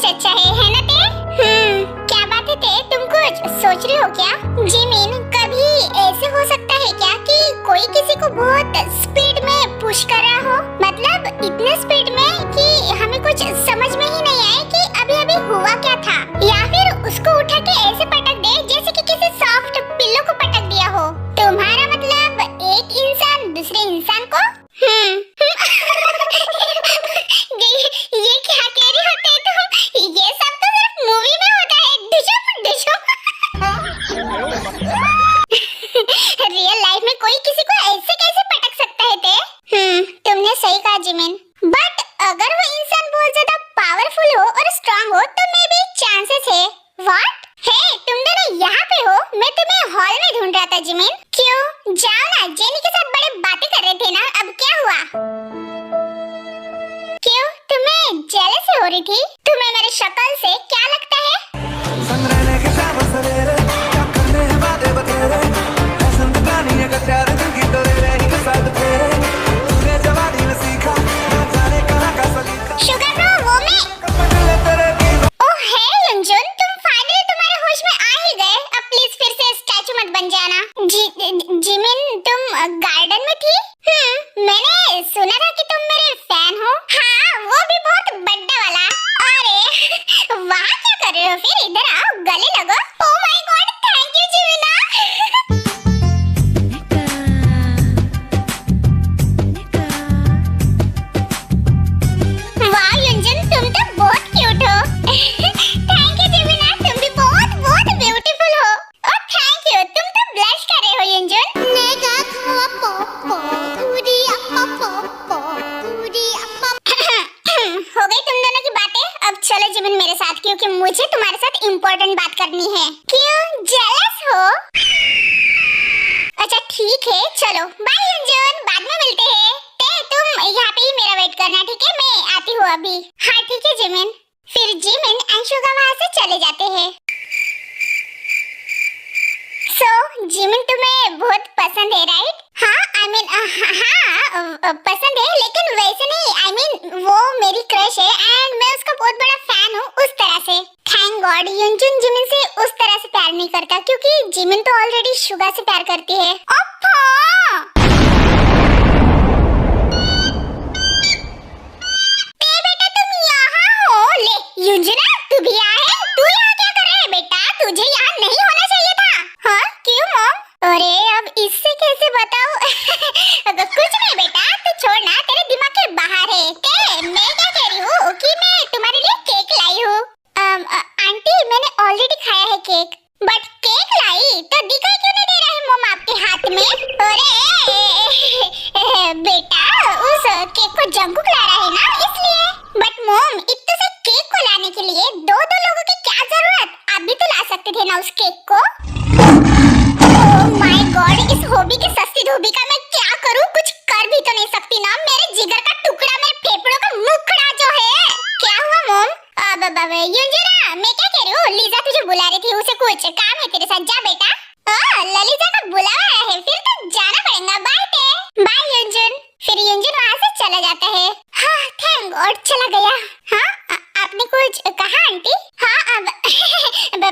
कुछ अच्छा है ना ते? क्या बात है ते? तुम कुछ सोच रही हो क्या? जिमिन, कभी ऐसे हो सकता है क्या कि कोई किसी को बहुत स्पीड में पुश कर रहा हो? मतलब इतने स्पीड में कि हमें कुछ समझ में ही नहीं आए कि अभी अभी हुआ क्या था, या फिर उसको उठा के ऐसे पटक दे जैसे कि किसी सॉफ्ट पिल्लो को पटक दिया हो। तुम्हारा मतलब एक इंसान दूसरे इंसान को? ये क्या कह रही होते तुम? ये सब तो सिर्फ मूवी में होता है। डिशुम डिशुम। रियल लाइफ में कोई किसी को ऐसे कैसे पटक सकता है ते? तुमने सही कहा जिमिन। बट अगर वो इंसान बहुत ज्यादा पावरफुल हो और स्ट्रांग हो तो मे बी चांसेस है। व्हाट? हे, तुम दोनों यहाँ पे हो? मैं तुम्हें हॉल में ढूंढ रहा था जिमिन। क्यों? जाओ ना, जेनी के साथ बड़े बातें कर रहे थे ना, अब क्या हुआ? क्यों? तुम्हें जेलस हो रही थी? तुम्हें मेरी शक्ल से क्या लगता है? शुगर ब्रो, वो मैं। ओह हे युंजुन, तुम फाइनली तुम्हारे होश में आ ही गए। अब प्लीज फिर से स्टैचू मत बन जाना। जिमिन, तुम गार्डन में थी? मैंने सुना था कि तुम मेरे फैन हो। हाँ, वो भी बहुत बड़ा वाला। अरे वहाँ क्या कर रहे हो फिर? इधर आओ, गले लगो। Oh my god, thank you जिमिना। वाह युंजुन, तुम तो बहुत क्यूट हो। थैंक यू जिमिना, तुम भी बहुत बहुत ब्यूटीफुल हो। ओह थैंक यू, तुम तो ब्लश कर रहे हो युंजुन। हो गई तुम दोनों की बातें? अब चलो जिमिन मेरे साथ, क्योंकि मुझे तुम्हारे साथ इम्पोर्टेंट बात करनी है। क्यों, जेलस हो? अच्छा ठीक है, चलो बाय युंजुन, बाद में मिलते हैं। तुम यहाँ पे ही मेरा वेट करना, ठीक है? मैं आती हूँ अभी। हाँ ठीक है जिमिन। फिर जिमिन अंशुका वहाँ से चले जाते हैं। सो जिमिन, तुम्हें बहुत पसंद है राइट? हाँ आई मीन हाँ पसंद है, लेकिन वैसे नहीं। आई मीन वो मेरी क्रश है एंड मैं उसका बहुत बड़ा फैन हूँ, उस तरह से। थैंक गॉड युंजुन जिमिन से उस तरह से प्यार नहीं करता, क्योंकि जिमिन तो ऑलरेडी शुगा से प्यार करती है। बेटा तुम यहाँ हो? ले युंजुना, तू भी यहाँ है? तू यहाँ क्या कर रहा है बेटा? तुझे यहाँ नहीं होना चाहिए था। हाँ क्यों मॉम? अरे अब इससे कैसे बताओ? कुछ नहीं बेटा, तू छोड़ना, तेरे दिमाग के बाहर है। मैं क्या कह रही हूँ कि मैं तुम्हारे लिए केक लाई हूँ। आंटी मैंने ऑलरेडी खाया है केक। बट केक लाई तो दिखाई क्यों नहीं दे रहा है मॉम आपके हाथ में? अरे बेटा, उस केक को जंकुक ला रहा है ना, इसलिए। बट मॉम, इतने से केक को लाने के लिए दो लोगों की क्या जरूरत? आप भी तो ला सकते थे ना उस केक को। ओह माय गॉड, इस हॉबी की सस्ती धोबी का मैं क्या करूं? कुछ कर भी तो नहीं सकती ना। मेरे जिगर का टुकड़ा, मेरे फेफड़ों का मुखड़ा जो है। क्या हुआ मॉम? युंजुना, मैं क्या कह रही हूँ, लीजा तुझे बुला रही थी, उसे कुछ काम है तेरे साथ, जा बेटा। ललिता का बुलावा है, फिर तो जाना पड़ेगा। बाय युंजुन। फिर युंजुन वहाँ से चला जाता है। हाँ थैंक गॉड, चला गया। हाँ आपने कुछ कहा आंटी? हाँ अब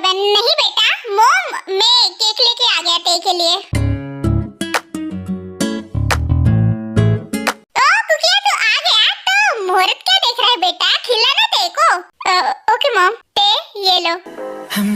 नहीं बेटा, मॉम मैं केक लेके आ गया ते के लिए। ओ कुकिया, तू आ गया? तो मुहूर्त क्या देख रहा है बेटा, खिलाना ते को। ओके मॉम, ते ये लो। हम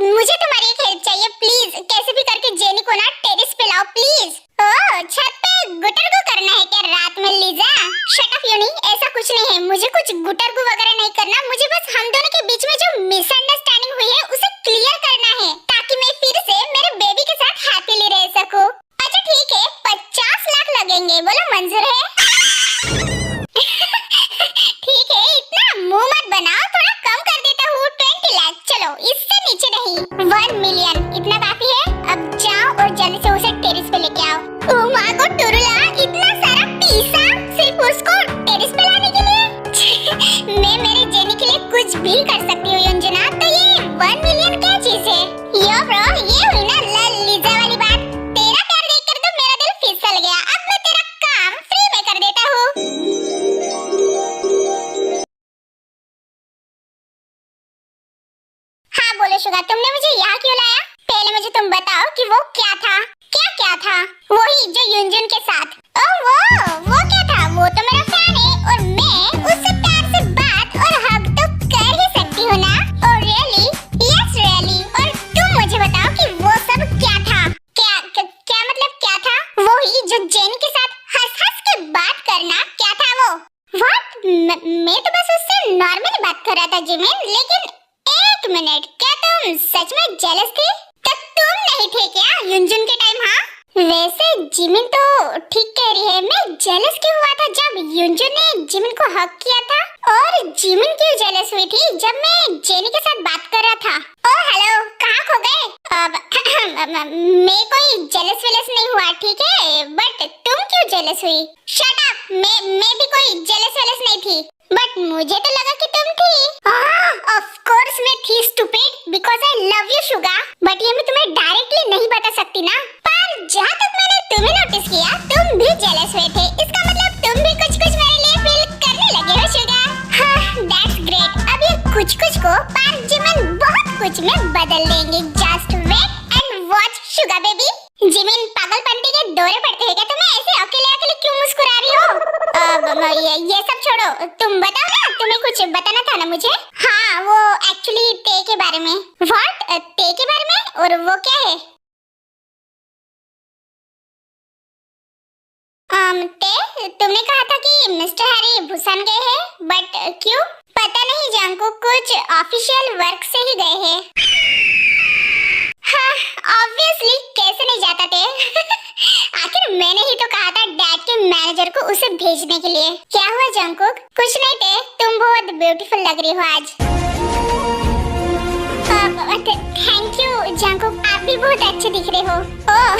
मुझे तुम्हारी एक हेल्प चाहिए प्लीज। कैसे भी करके जेनी को ना टेरेस पे लाओ प्लीज। ओह छत पे गुटरगु करना है क्या रात में लीजा? शट अप यूनी, ऐसा कुछ नहीं है। मुझे कुछ गुटरगु वगैरह नहीं करना। मुझे बस हम दोनों के बीच में जो मिसअंडरस्टैंडिंग हुई है उसे क्लियर करना है ताकि मैं फिर से भी कर सकती हो युंजना, तो ये 1 मिलियन क्या चीज है? यो ब्रो, ये हुई ना लीजा वाली बात। तेरा प्यार देखकर तो मेरा दिल फिसल गया। अब मैं तेरा काम फ्री में कर देता हूँ। हाँ बोलो शुगा, तुमने मुझे यहाँ क्यों लाया? पहले मुझे तुम बताओ कि वो क्या था? क्या था? वही जो युंजुन के साथ। ओह वो क्या था? वो तो मेरा फैन है और मैं उससे प्यार से बात और हग तो कर ही सकती हूँ ना? Oh really? Yes really. और तुम मुझे बताओ कि वो सब क्या था? क्या मतलब क्या था? वही जो जेनी के साथ हंस के बात करना, क्या था वो? व्हाट? मैं तो बस उससे नॉर्मली बात कर रहा था जिमिन, लेकिन एक मिनट, क्या तुम सच में जेलस थे? तब तुम नहीं थे क्या युंजुन के टाइम? हाँ वैसे जिमिन तो ठीक कह रही है। मैं जेलस क्यों हुआ था जब युंजुन ने जिमिन को हक किया था? और जिमिन क्यों जेलस हुई थी जब मैं जेनी के साथ बात कर रहा था? ओह हेलो, कहाँ खो गए? मैं कोई जेलस वेलस नहीं हुआ, ठीक है? बट तुम क्यों जेलस हुई? शट अप, मैं भी कोई जेलस वेलस नहीं थी, बट मुझे तो लगा कि तुम थी। ऑफ कोर्स मैं थी stupid, because I love you Suga. But ये मैं तुम्हें डायरेक्टली नहीं बता सकती ना। पर जहाँ तक मैंने तुम्हें नोटिस किया, तुम भी जेलस हुए थे। इसका मतलब तुम भी कुछ मेरे लिए फील करने लगे हो शुगा। हाँ दैट्स ग्रेट। अब ये कुछ को पार्क जिमिन बहुत कुछ में बदल देंगे। Just wait and watch Suga baby. Jimin पागलपंती के दौरे पड़ते हैं क्या तुम्हें? ऐसे अकेले क्यों मुस्कुरा रही हो? ये सब छोड़ो, तुम बताओ ना, तुम्हें कुछ बताना था ना मुझे। हाँ वो एक्चुअली ते के बारे में। व्हाट? ते के बारे में? और वो क्या है? ते तुमने कहा था कि मिस्टर हैरी बुसान गए हैं, बट क्यों? पता नहीं जंकुक, कुछ ऑफिशियल वर्क से ही गए हैं। हाँ ऑब्वियसली, कैसे नहीं जाता थे? आखिर मैंने ही तो कहा था डैड के मैनेजर को उसे भेजने के लिए। क्या हुआ जंकुक? कुछ नहीं थे, तुम बहुत ब्यूटीफुल लग रही हो आज। थैंक यू जंकुक, आप भी बहुत अच्छे दिख रहे हो। ओह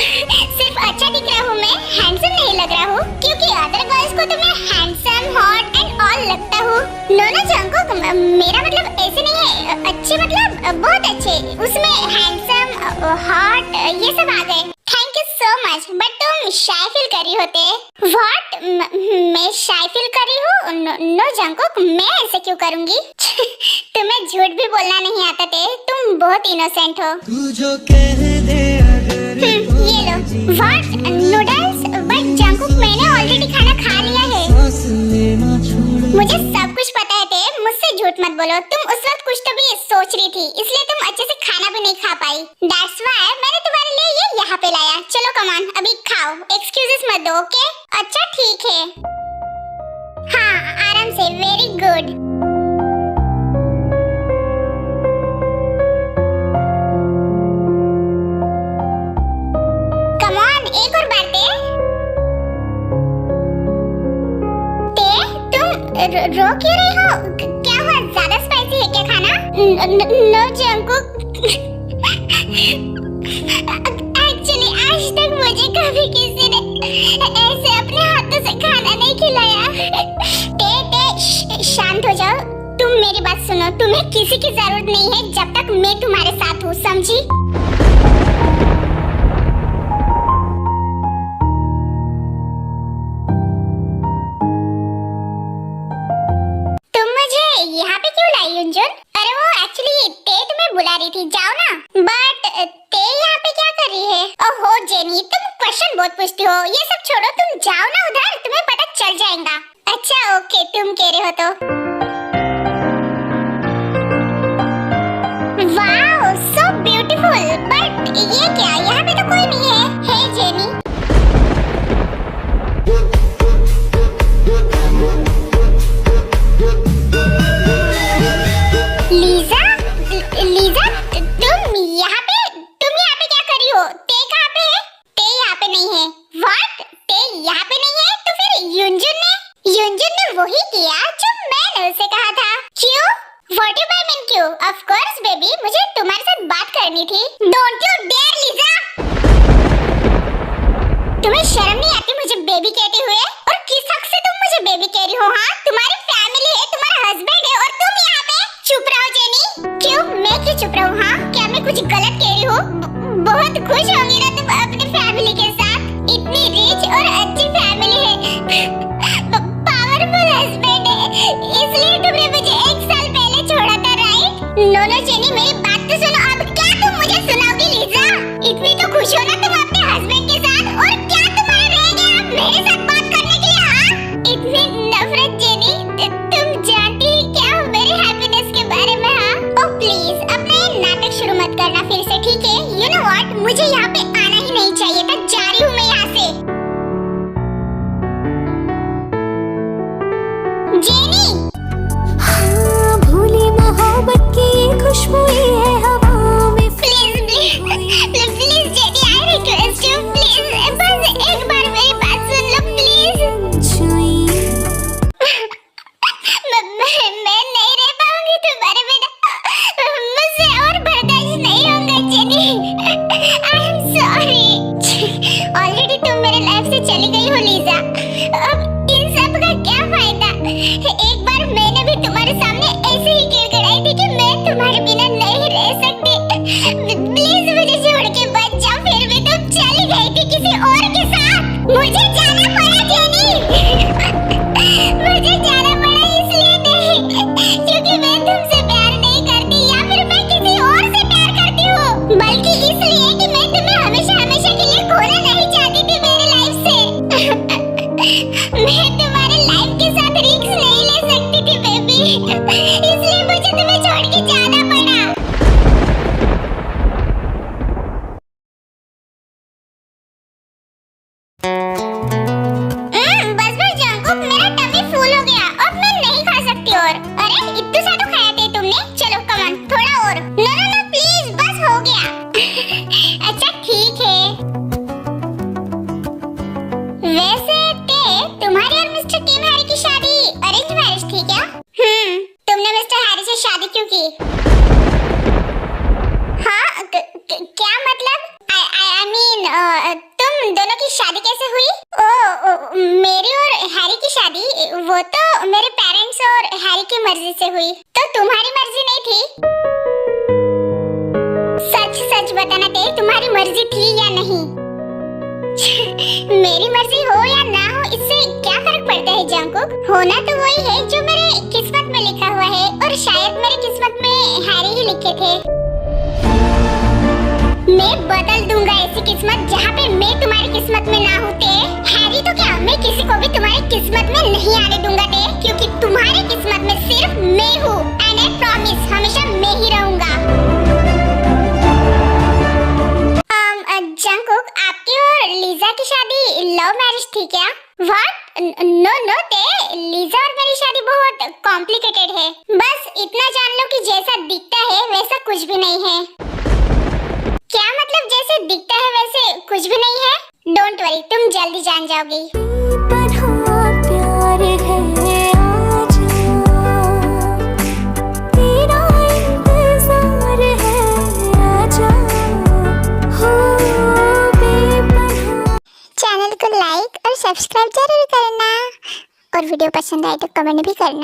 सिर्फ अच्छा दिख रहा हूँ मैं, हैंडसम नहीं लग रहा हूँ? क्योंकि अदर गर्ल्स को तो मैं हैंडसम, हॉट एंड ऑल लगता हूँ। नो ना जंकुक, मेरा मतलब ऐसे नहीं है। अच्छे मतलब बहुत अच्छे, उसमें हैंडसम, हॉट ये सब आ गए। Thank you so much, but तुम शाय फील कर रही होते। व्हाट? मैं शाय फील कर रही हूँ? नो जंकुक, मैं ऐसे क्यों करूँगी? तुम्हें झूठ भी बोलना नहीं आता थे, तुम बहुत इनोसेंट हो। ये लो। व्हाट? नूडल्स? बट जंकुक मैंने ऑलरेडी खाना खा लिया है। मुझे सब कुछ पता है ते, मुझसे झूठ मत बोलो। तुम उस वक्त कुछ तो भी सोच रही थी, इसलिए तुम अच्छे से खाना भी नहीं खा पाई। दैट्स व्हाई मैंने तुम्हारे लिए ये यहाँ पे लाया। चलो कम ऑन, अभी खाओ, एक्सक्यूजेस मत दो, ओके? अच्छा ठीक है। हाँ आराम से, वेरी गुड। कम ऑन, एक और बार दे। रो क्यों रही हो? क्या हुआ? ज्यादा स्पाइसी है क्या खाना? नो जंकुक, एक्चुअली आज तक मुझे कभी किसी ने ऐसे अपने हाथों से खाना नहीं खिलाया। ते शांत हो जाओ, तुम मेरी बात सुनो। तुम्हें किसी की जरूरत नहीं है जब तक मैं तुम्हारे साथ हूँ, समझी? यहाँ पे क्यों लाई युंजुन? अरे वो एक्चुअली ते तुम्हें बुला रही थी, जाओ ना। बट ते यहाँ पे क्या कर रही है? ओहो जेनी, तुम क्वेश्चन बहुत पूछती हो। ये सब छोड़ो, तुम जाओ ना उधर, तुम्हें पता चल जाएगा। अच्छा ओके, तुम कह रहे हो तो। वाओ सो ब्यूटीफुल, बट ये क्या? यहाँ पे तो कोई नहीं है। हे जेनी, लीजा तुम यहाँ पे क्या कर रही हो? ते कहाँ पे है? ते यहाँ पे नहीं है। व्हाट? ते यहाँ पे नहीं है? तो फिर युंजुन ने वही किया जो मैंने उसे कहा था। क्यों? व्हाट यू बाय मीन क्यों? ऑफ कोर्स बेबी, मुझे तुम्हारे साथ बात करनी थी। डोंट यू डेयर लीजा, तुम्हें शर्म नहीं आती मुझे बेबी कहते हुए? और किस हक से तुम मुझे बेबी कह रही हो? हाँ तुम्हारी फैमिली है, तुम्हारा हस्बैंड है और तुम यहाँ पे? चुप इसलिए मुझे तुम्हें छोड़ के जाना पड़ा। बस बस जंकुक, मेरा टमी फुल हो गया, अब मैं नहीं खा सकती और। अरे इतना सा तो खाया थे तुमने, चलो कम ऑन थोड़ा और। नो नो नो प्लीज, बस हो गया। अच्छा ठीक है। वैसे तुम्हारी और मिस्टर किम हैरी की शादी अरेंज मैरिज थी क्या? तुमने मिस्टर हैरी से शादी क्यों की? हाँ क्या मतलब? आई मीन तुम दोनों की शादी कैसे हुई? ओ, मेरी और हैरी की शादी वो तो मेरे पेरेंट्स और हैरी की मर्जी से हुई, तो तुम्हारी मर्जी नहीं थी? सच सच बताना ते, तुम्हारी मर्जी थी या नहीं? मेरी मर्जी हो या ना हो इससे क्या फर्क पड़ता है जंकुक? होना तो वही है जो मेरे किस्मत में लिखा हुआ है, और शायद मेरी किस्मत में हैरी ही लिखे थे। मैं बदल दूंगा ऐसी किस्मत जहाँ पे मैं तुम्हारी किस्मत में ना होते। हैरी तो क्या, मैं किसी को भी तुम्हारी किस्मत में नहीं आने दूंगा ते, क्योंकि तुम्हारी किस्मत में सिर्फ मैं हूँ, एंड आई प्रॉमिस हमेशा मैं ही रहूंगा। जंकुक, आपकी और लीजा की शादी लव मैरिज थी क्या? व्हाट? नो नो ते, लीजा और मेरी शादी बहुत कॉम्प्लिकेटेड है। बस इतना जान लो कि जैसा दिखता है वैसा कुछ भी नहीं है। क्या मतलब जैसे दिखता है वैसे कुछ भी नहीं है? डोंट वरी, तुम जल्दी जान जाओगी। चैनल को लाइक और सब्सक्राइब जरूर करना, और वीडियो पसंद आए तो कमेंट भी करना।